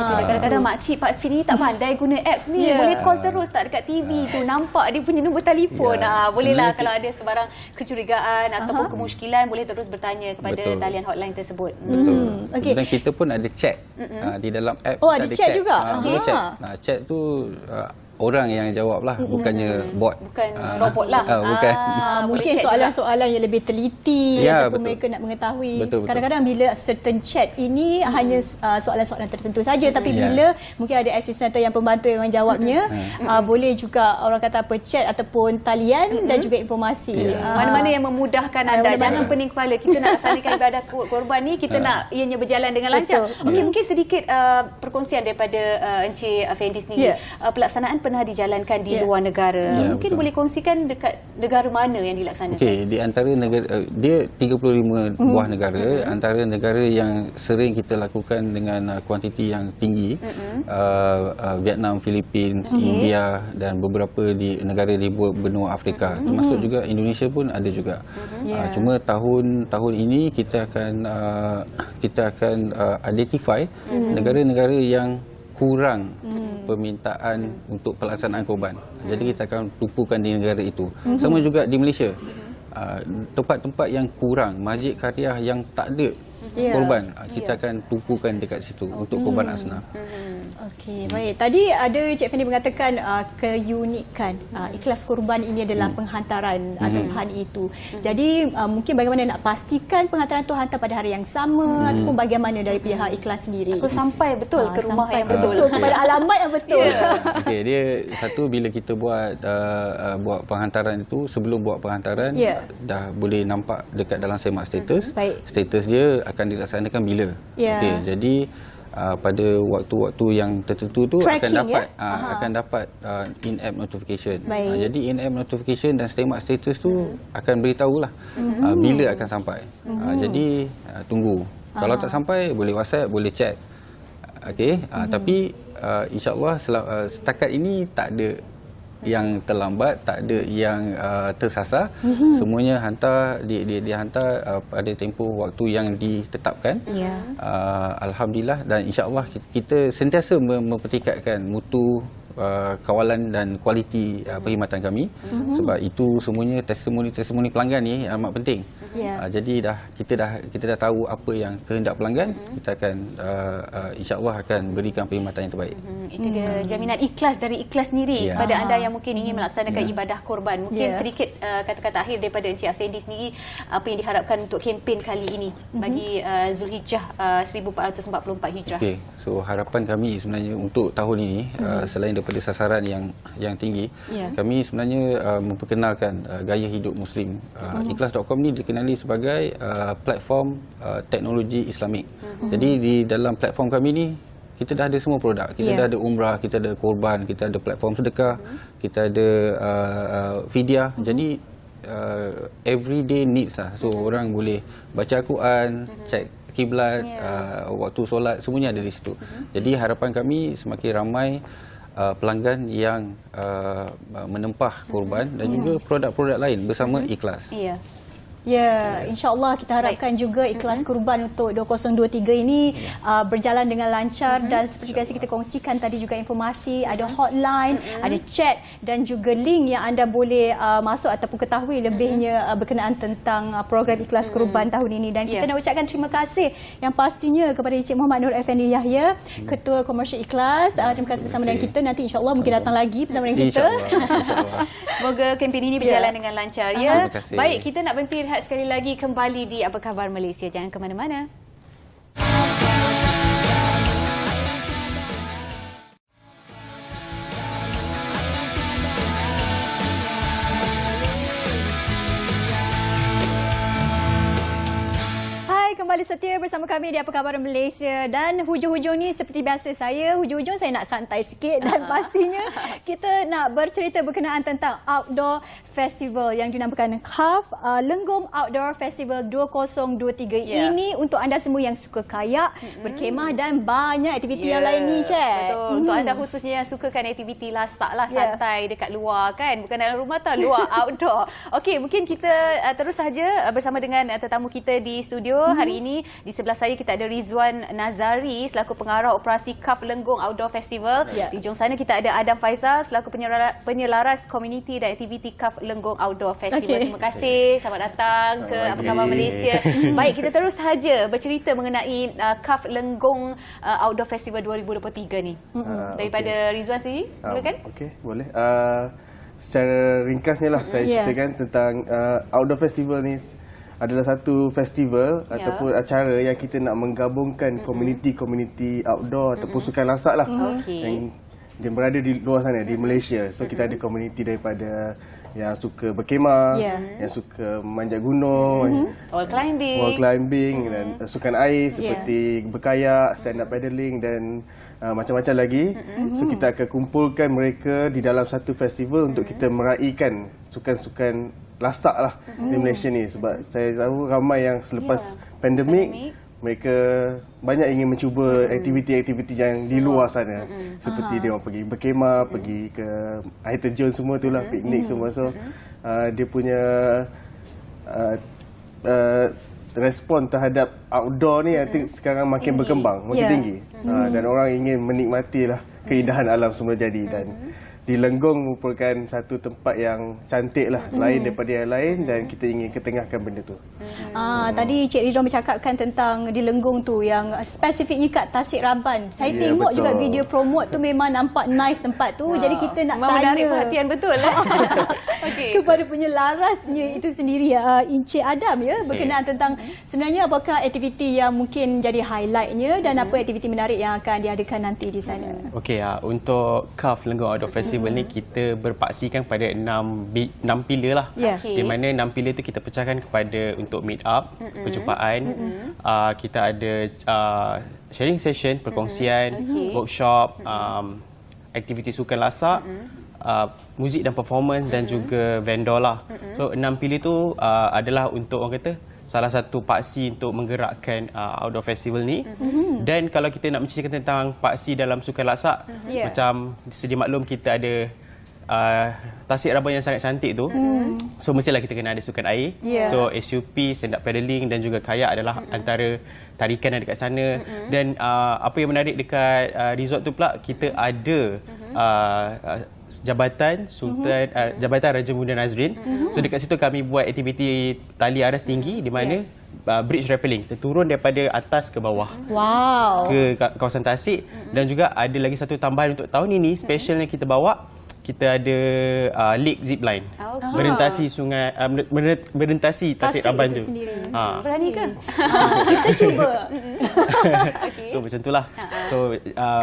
Kadang-kadang makcik, pakcik ni tak pandai guna apps ni. Boleh call terus tak dekat TV tu. Nampak dia punya nombor telefon. Bolehlah kalau ada sebarang kecurigaan ataupun kemusykilan, boleh terus bertanya kepada talian hotline tersebut. Betul. Dan kita pun ada chat di dalam app. Ada chat juga? Chat tu orang yang jawab lah, bukannya bot. Bukan robot lah. Bukan. Mungkin soalan-soalan yang lebih teliti ataupun mereka nak mengetahui. Kadang-kadang bila certain chat ini hanya soalan-soalan tertentu saja, tapi bila mungkin ada assistant atau yang pembantu yang menjawabnya, boleh juga orang kata apa chat ataupun talian dan juga informasi. Mana-mana yang memudahkan anda. Jangan pening kepala. Kita nak laksanakan ibadah korban ni, kita nak ianya berjalan dengan lancar. Okey, mungkin sedikit perkongsian daripada Encik Effendi sendiri. Pelaksanaan pernah dijalankan di luar negara. Mungkin boleh kongsikan dekat negara mana yang dilaksanakan? Okey, di antara negara dia 35 buah negara, antara negara yang sering kita lakukan dengan kuantiti yang tinggi, Vietnam, Philippines, India dan beberapa di negara di benua Afrika. Termasuk juga Indonesia pun ada juga. Cuma tahun ini kita akan identify negara-negara yang kurang permintaan untuk pelaksanaan korban. Jadi kita akan tumpukan di negara itu. Sama juga di Malaysia. Tempat-tempat yang kurang, masjid Qariah yang tak ada korban, kita akan tumpukan dekat situ untuk korban asnaf. Okey, baik. Tadi ada Cik Effendi mengatakan keunikan ikhlas kurban ini adalah penghantaran tempahan itu. Jadi mungkin bagaimana nak pastikan penghantaran itu hantar pada hari yang sama ataupun bagaimana dari pihak ikhlas sendiri? Atau sampai betul ke rumah yang betul. Kepada alamat yang betul. Okey, dia satu bila kita buat penghantaran itu, sebelum buat penghantaran dah boleh nampak dekat dalam semak status. Status dia akan dilaksanakan bila. Okey, jadi pada waktu-waktu yang tertentu tu akan dapat in-app notification. Jadi in-app notification dan semak status tu akan beritahulah bila akan sampai. Jadi tunggu. Kalau tak sampai boleh WhatsApp, boleh chat. Okey, tapi insya-Allah setakat ini tak ada yang terlambat, tak ada yang tersasar. Semuanya dihantar pada tempoh waktu yang ditetapkan. Alhamdulillah, dan insya-Allah kita sentiasa mempertingkatkan mutu kawalan dan kualiti perkhidmatan kami. Sebab itu semuanya testimoni pelanggan ni amat penting. Jadi kita dah tahu apa yang kehendak pelanggan, kita akan insya-Allah akan berikan perkhidmatan yang terbaik. Itu dia jaminan ikhlas dari ikhlas sendiri kepada anda yang mungkin ingin melaksanakan ibadah korban. Mungkin sedikit kata-kata akhir daripada Encik Effendi sendiri, apa yang diharapkan untuk kempen kali ini bagi Zulhijjah 1444 Hijrah. So harapan kami sebenarnya untuk tahun ini, selain daripada daripada sasaran yang tinggi. Kami sebenarnya memperkenalkan gaya hidup Muslim. Ikhlas.com ni dikenali sebagai platform teknologi Islamik. Jadi di dalam platform kami ni kita dah ada semua produk. Kita dah ada umrah, kita ada korban, kita ada platform sedekah, kita ada fidyah. Jadi everyday needs lah. So orang boleh baca Al-Quran, cek kiblat, waktu solat, semuanya ada di situ. Jadi harapan kami semakin ramai pelanggan yang menempah korban dan juga produk-produk lain bersama Ikhlas. Ya, insya-Allah kita harapkan juga Ikhlas Kurban untuk 2023 ini berjalan dengan lancar dan seperti biasa kita kongsikan tadi juga informasi, ada hotline, ada chat dan juga link yang anda boleh masuk ataupun ketahui lebihnya berkenaan tentang program Ikhlas Kurban tahun ini. Dan kita nak ucapkan terima kasih yang pastinya kepada Encik Muhammad Nur Effendi Yahya, Ketua Komersial Ikhlas. Terima kasih bersama dengan kita. Nanti insya-Allah mungkin datang lagi bersama dengan kita. InsyaAllah. Semoga kempen ini berjalan dengan lancar ya. Terima kasih. Baik, kita nak berhenti rehat sekali lagi kembali di Apa Khabar Malaysia. Jangan ke mana-mana. Kembali setia bersama kami di Apa Khabar Malaysia. Dan hujung-hujung ni seperti biasa hujung-hujung saya nak santai sikit dan pastinya kita nak bercerita berkenaan tentang Outdoor Festival yang dinamakan KAF Lenggong Outdoor Festival 2023. Ini untuk anda semua yang suka kayak, berkemah dan banyak aktiviti yang lain ni, Cik. Betul. Untuk anda khususnya yang sukakan aktiviti lasak lah, santai dekat luar kan, bukan dalam rumah tau, luar outdoor. Okey, mungkin kita terus saja bersama dengan tetamu kita di studio. Hari ini di sebelah saya kita ada Rizwan Nazari selaku pengarah operasi KAF Lenggong Outdoor Festival. Di hujung sana kita ada Adam Faizal selaku penyelaras komuniti dan aktiviti KAF Lenggong Outdoor Festival. Terima kasih, selamat datang ke Apa Khabar Malaysia. Baik, kita terus saja bercerita mengenai KAF Lenggong Outdoor Festival 2023 ni. Daripada Rizwan sendiri, silakan. Okey, boleh. Secara ringkasnya lah saya ceritakan tentang Outdoor Festival ni adalah satu festival ataupun acara yang kita nak menggabungkan komuniti-komuniti outdoor ataupun sukan lasak lah yang dia berada di luar sana di Malaysia. So kita ada komuniti daripada yang suka berkemah, yang suka manjat gunung, wall climbing dan sukan air seperti berkayak, stand up paddling dan macam-macam lagi. So kita akan kumpulkan mereka di dalam satu festival untuk kita meraihkan sukan-sukan lasak lah di Malaysia ni. Sebab saya tahu ramai yang selepas pandemik mereka banyak ingin mencuba aktiviti-aktiviti yang di luar sana. Seperti dia orang pergi berkemah, pergi ke air terjun semua tu lah, piknik semua. So dia punya respon terhadap outdoor ni I think sekarang makin berkembang, makin tinggi. Dan orang ingin menikmati lah keindahan alam semula jadi. Dan di Lenggong merupakan satu tempat yang cantik lah, lain daripada yang lain dan kita ingin ketengahkan benda tu. Tadi Cik Rizwan bercakapkan tentang di Lenggong tu yang spesifiknya kat Tasik Raban. Saya tengok juga video promote tu memang nampak nice tempat tu. Jadi kita nak tanya menarik perhatian betul kepada penyelarasnya itu sendiri, Encik Adam berkenaan tentang sebenarnya apakah aktiviti yang mungkin jadi highlightnya dan apa aktiviti menarik yang akan diadakan nanti di sana. Okey, untuk KAF Lenggong Outdoor Festival ni kita berpaksikan pada 6 pilar lah. Di mana 6 pilar tu kita pecahkan kepada untuk meet up, perjumpaan, kita ada sharing session, perkongsian, workshop, aktiviti sukan lasak, muzik dan performance dan juga vendor lah. So 6 pilar tu adalah untuk orang kata salah satu paksi untuk menggerakkan outdoor festival ni. Dan kalau kita nak menceritakan tentang paksi dalam sukan lasak, macam sedia maklum kita ada Tasik Raban yang sangat cantik tu. So mestilah kita kena ada sukan air. So SUP, stand up paddling dan juga kayak adalah antara tarikan yang dekat sana. Dan apa yang menarik dekat resort tu pula, kita ada Jabatan Sultan Jabatan Raja Muda Nazrin. So dekat situ kami buat aktiviti tali aras tinggi di mana bridge rappelling, kita turun daripada atas ke bawah ke kawasan Tasik. Dan juga ada lagi satu tambahan untuk tahun ini, specialnya kita bawa, kita ada lake zipline. Okey. Berentasi sungai berentasi Tasik Raban tu. Berani ke? Kita cuba. Okey. So macam itulah. So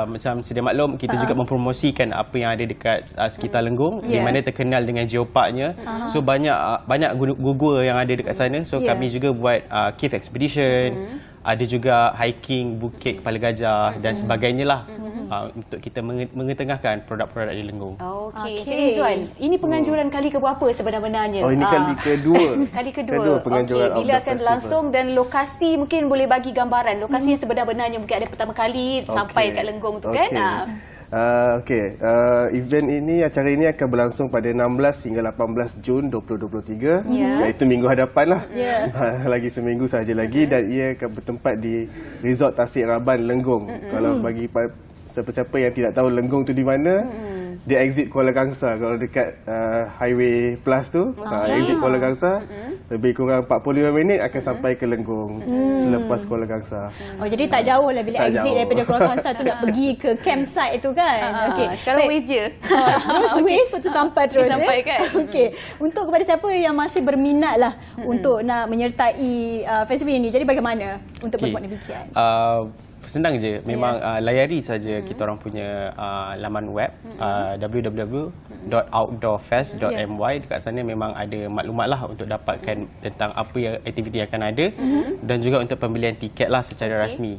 macam sedia maklum kita juga mempromosikan apa yang ada dekat sekitar Lenggong di mana terkenal dengan geoparknya. So banyak gua yang ada dekat sana. So kami juga buat cave expedition. Ada juga hiking Bukit Kepala Gajah dan sebagainya lah untuk kita mengetengahkan produk-produk di Lenggong. Okey. Encik Rizwan, ini penganjuran kali ke berapa sebenarnya? Oh, ini kali kedua. Kali kedua. Penganjuran Okey, bila Outdoor akan Festival. berlangsung dan lokasi mungkin boleh bagi gambaran. Lokasi yang sebenar-benarnya mungkin ada pertama kali sampai kat Lenggong tu kan? Event ini, acara ini akan berlangsung pada 16 hingga 18 Jun 2023, iaitu minggu hadapan lah. Lagi seminggu sahaja lagi, dan ia akan bertempat di Resort Tasik Raban Lenggong. Kalau bagi siapa-siapa yang tidak tahu Lenggong tu di mana, dia exit Kuala Kangsar. Kalau dekat Highway Plus tu, exit Kuala Kangsar, lebih kurang 45 minit akan sampai ke Lenggong selepas Kuala Kangsar. Oh, jadi tak jauh lah bila Tak exit jauh. daripada Kuala Kangsar tu nak pergi ke campsite tu kan. Okey. Sekarang waste je. Terus waste lepas tu sampai terus. Sampai kan. Okey. Untuk kepada siapa yang masih berminat lah untuk nak menyertai festival ini, jadi bagaimana untuk berbuat demikian? Senang je, memang layari saja kita orang punya laman web www.outdoorfest.my. Dekat sana memang ada maklumat lah untuk dapatkan tentang apa yang aktiviti yang akan ada, dan juga untuk pembelian tiket lah secara rasmi.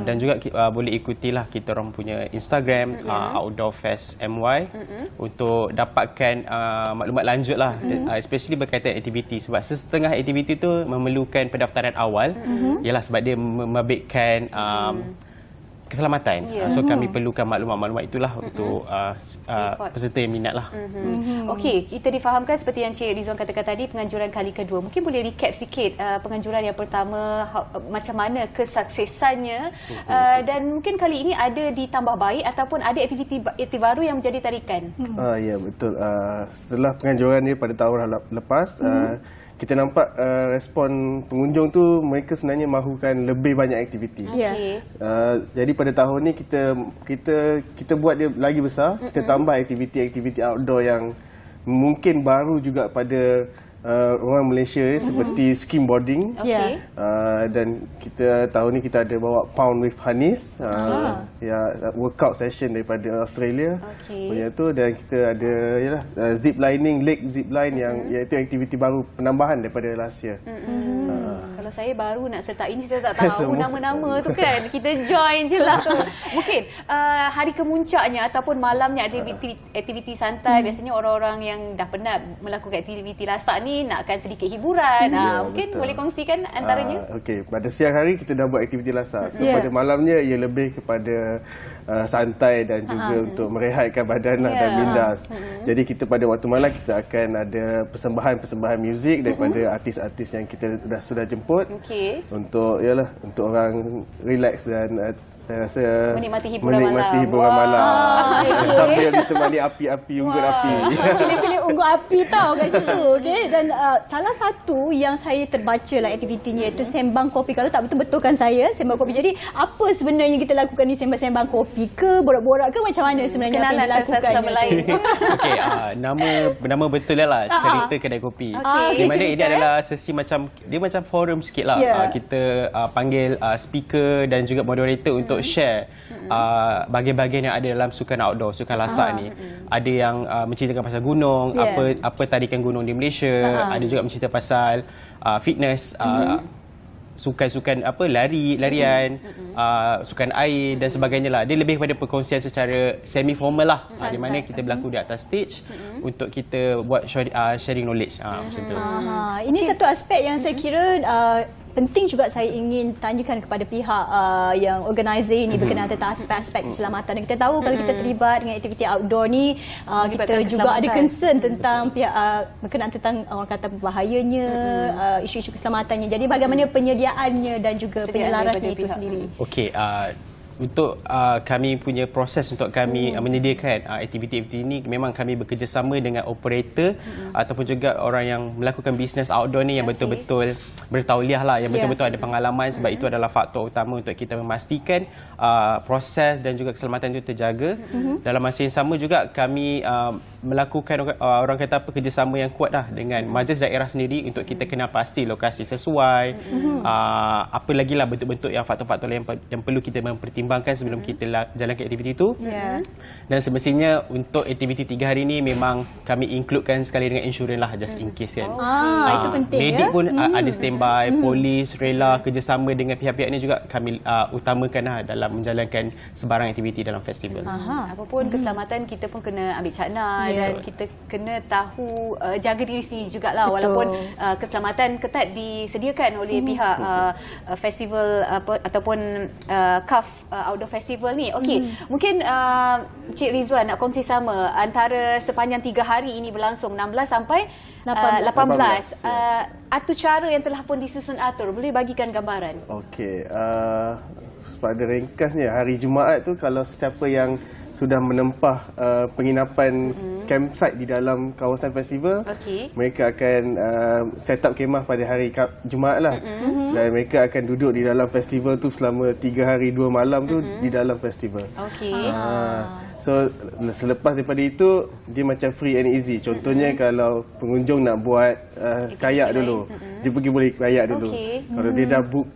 Dan juga boleh ikutilah kita orang punya Instagram outdoorfest.my untuk dapatkan maklumat lanjut lah, especially berkaitan aktiviti, sebab setengah aktiviti tu memerlukan pendaftaran awal, ialah sebab dia membabitkan keselamatan. So kami perlukan maklumat-maklumat itulah untuk peserta yang minat lah. Okey, kita difahamkan seperti yang Cik Rizwan katakan tadi, penganjuran kali kedua. Mungkin boleh recap sikit penganjuran yang pertama, macam mana kesuksesannya, dan mungkin kali ini ada ditambah baik ataupun ada aktiviti baru yang menjadi tarikan. Ya, betul. Setelah penganjuran ni pada tahun lepas, kita nampak respon pengunjung tu, mereka sebenarnya mahukan lebih banyak aktiviti. Jadi pada tahun ni kita buat dia lagi besar. Kita tambah aktiviti-aktiviti outdoor yang mungkin baru juga pada orang Malaysia seperti skimboarding. Dan kita tahun ni kita ada bawa Pound with Hanis, workout session daripada Australia punya tu, dan kita ada zip lining, lake zip line yang iaitu aktiviti baru penambahan daripada last year. Kalau saya baru nak sertai ini, saya tak tahu nama-nama tu kan. Kita join je lah. Mungkin hari kemuncaknya ataupun malamnya ada aktiviti santai. Biasanya orang-orang yang dah penat melakukan aktiviti lasak ni nakkan sedikit hiburan. Mungkin betul. boleh kongsikan antaranya. Okey, pada siang hari kita dah buat aktiviti lasak. So pada malamnya ia lebih kepada santai dan juga untuk merehatkan badan dan mindas. Jadi kita pada waktu malam kita akan ada persembahan muzik daripada artis-artis yang kita sudah jemput untuk untuk orang relax dan saya rasa menikmati hiburan malam. Sambil ditemani api-api, unggun api. Pilih-pilih unggun api tau kat situ. Okay? Dan salah satu yang saya terbaca lah aktivitinya iaitu sembang kopi. Kalau tak betul-betulkan saya, sembang kopi. Jadi apa sebenarnya yang kita lakukan ni, sembang kopi ke, borak-borak ke, macam mana sebenarnya apa yang dilakukan? Sama lain. Okey, nama betul lah, cerita kedai kopi. Di mana ini adalah sesi macam forum sikit lah. Kita panggil speaker dan juga moderator untuk share bahagian-bahagian yang ada dalam sukan outdoor, sukan lasak ni. Ada yang menceritakan pasal gunung, apa tarikan gunung di Malaysia, ada juga mencerita pasal fitness, sukan-sukan larian, sukan air dan sebagainya lah. Dia lebih kepada perkongsian secara semi formal lah, di mana kita berlaku di atas stage untuk kita buat sharing knowledge macam tu. Ini satu aspek yang saya kira penting juga saya ingin tanyakan kepada pihak yang organizer ini berkenaan tentang aspek-aspek keselamatan. Kita tahu kalau kita terlibat dengan aktiviti outdoor ni, kita juga ada concern tentang pihak berkenaan tentang orang kata bahayanya, isu-isu keselamatannya. Jadi bagaimana penyediaannya dan juga penyelarasannya itu sendiri? Okey, untuk kami punya proses untuk kami menyediakan aktiviti-aktiviti ini, memang kami bekerjasama dengan operator ataupun juga orang yang melakukan bisnes outdoor ni yang betul-betul bertauliah lah, yang betul-betul ada pengalaman, sebab itu adalah faktor utama untuk kita memastikan proses dan juga keselamatan itu terjaga. Dalam masa yang sama juga kami melakukan orang kata apa, kerjasama yang kuat dah dengan majlis daerah sendiri untuk kita kenal pasti lokasi sesuai, apa lagi lah bentuk-bentuk yang faktor-faktor yang perlu kita mempertimbangkan sebelum kita jalankan aktiviti itu. Dan semestinya untuk aktiviti 3 hari ini memang kami includekan sekali dengan insurans lah, just in case kan. Itu penting. Medik pun ada standby, polis, rela, kerjasama dengan pihak-pihak ini juga kami utamakan lah dalam menjalankan sebarang aktiviti dalam festival. Apapun keselamatan, kita pun kena ambil cakna dan kita kena tahu jaga diri sendiri jugalah, walaupun keselamatan ketat disediakan oleh pihak festival ataupun CAF Outdoor Festival ni. Okey, mungkin Cik Rizwan nak kongsi sama antara sepanjang 3 hari ini berlangsung 16 sampai 18. Atur cara yang telah pun disusun atur, boleh bagikan gambaran? Okey, pada ringkasnya hari Jumaat tu, kalau sesiapa yang sudah menempah penginapan campsite di dalam kawasan festival, mereka akan set up kemah pada hari Jumaat lah. Dan mereka akan duduk di dalam festival tu selama 3 hari 2 malam tu di dalam festival. So selepas daripada itu, dia macam free and easy. Contohnya kalau pengunjung nak buat kayak dulu, dia pergi boleh kayak dulu. Kalau dia dah book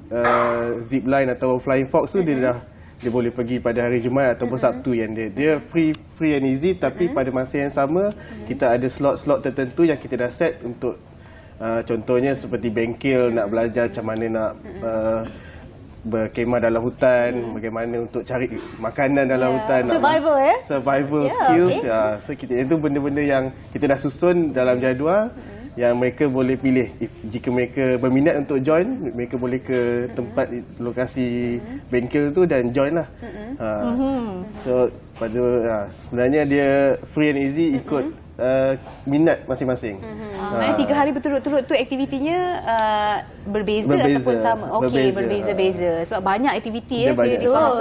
zip line atau flying fox tu, dia boleh pergi pada hari Jumaat ataupun Sabtu yang dia free and easy. Tapi pada masa yang sama, kita ada slot-slot tertentu yang kita dah set untuk contohnya seperti bengkel nak belajar macam mana nak berkemah dalam hutan, bagaimana untuk cari makanan dalam hutan, survival skills. So kita itu benda-benda yang kita dah susun dalam jadual yang mereka boleh pilih. Jika mereka berminat untuk join, mereka boleh ke tempat lokasi bengkel tu dan join lah. So sebenarnya dia free and easy, ikut minat masing-masing. 3 hari berturut-turut tu aktivitinya berbeza ataupun sama? Okey, berbeza-beza. Sebab banyak aktiviti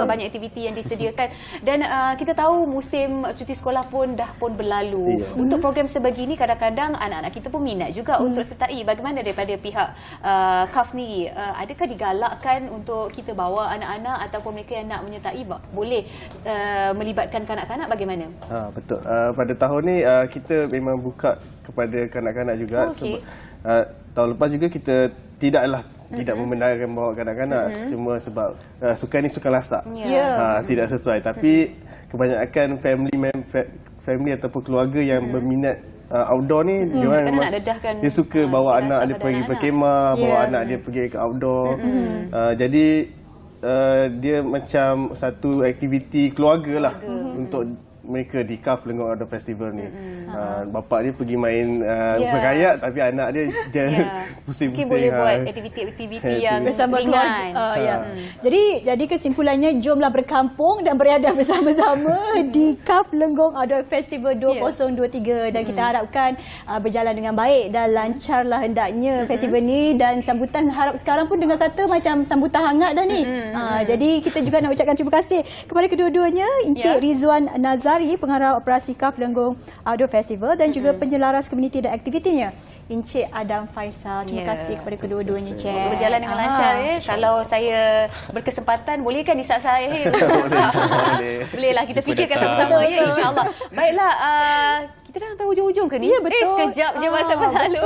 banyak aktiviti yang disediakan. Dan kita tahu musim cuti sekolah pun dah berlalu. Untuk program sebegini, kadang-kadang anak-anak kita pun minat juga untuk sertai. Bagaimana daripada pihak CAF ni? Adakah digalakkan untuk kita bawa anak-anak ataupun mereka yang nak menyertai boleh melibatkan kanak-kanak, bagaimana? Betul. Pada tahun ni kita memang buka kepada kanak-kanak juga. Sebab tahun lepas juga kita tidak membenarkan bawa kanak-kanak, cuma sebab sukan ni sukan lasak. Tidak sesuai. Tapi kebanyakan family ataupun keluarga yang berminat outdoor ni, dia suka bawa anak dia pergi berkemah, bawa anak dia pergi ke outdoor. Jadi dia macam satu aktiviti keluarga lah untuk mereka di CAF Lenggong Outdoor Festival ni. Bapa dia pergi main berkayak, tapi anak dia pusing-pusing. Mungkin boleh buat aktiviti-aktiviti yang bersama ringan. Jadi kesimpulannya, jomlah berkampung dan beriadah bersama-sama di CAF Lenggong Outdoor Festival 2023. Dan kita harapkan berjalan dengan baik dan lancarlah hendaknya festival ni. Dan sambutan harap sekarang pun dengar kata macam sambutan hangat dah ni. Jadi kita juga nak ucapkan terima kasih kepada kedua-duanya, Encik Rizwan Nazari, Pengarah Operasi CAF Lenggong Outdoor Festival, dan juga penyelaras komuniti dan aktivitinya, Encik Adam Faisal. Terima kasih kepada kedua-duanya, Cik. Berjalan dengan lancar. Kalau saya berkesempatan, bolehkah di saat saya? Bolehlah, kita fikirkan sama-sama, insya-Allah. Baiklah, kita dah sampai hujung-hujung ke ni? Sekejap je masa berlalu.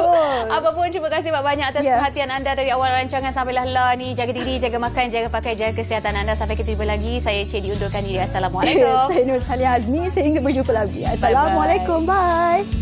Apapun, terima kasih banyak atas perhatian anda dari awal rancangan sampailah ni. Jaga diri, jaga makan, jaga pakai, jaga kesihatan anda. Sampai kita jumpa lagi. Saya Cik diundurkan diri. Assalamualaikum. Saya Nur Salih Azmi. Sehingga berjumpa lagi. Assalamualaikum. Bye.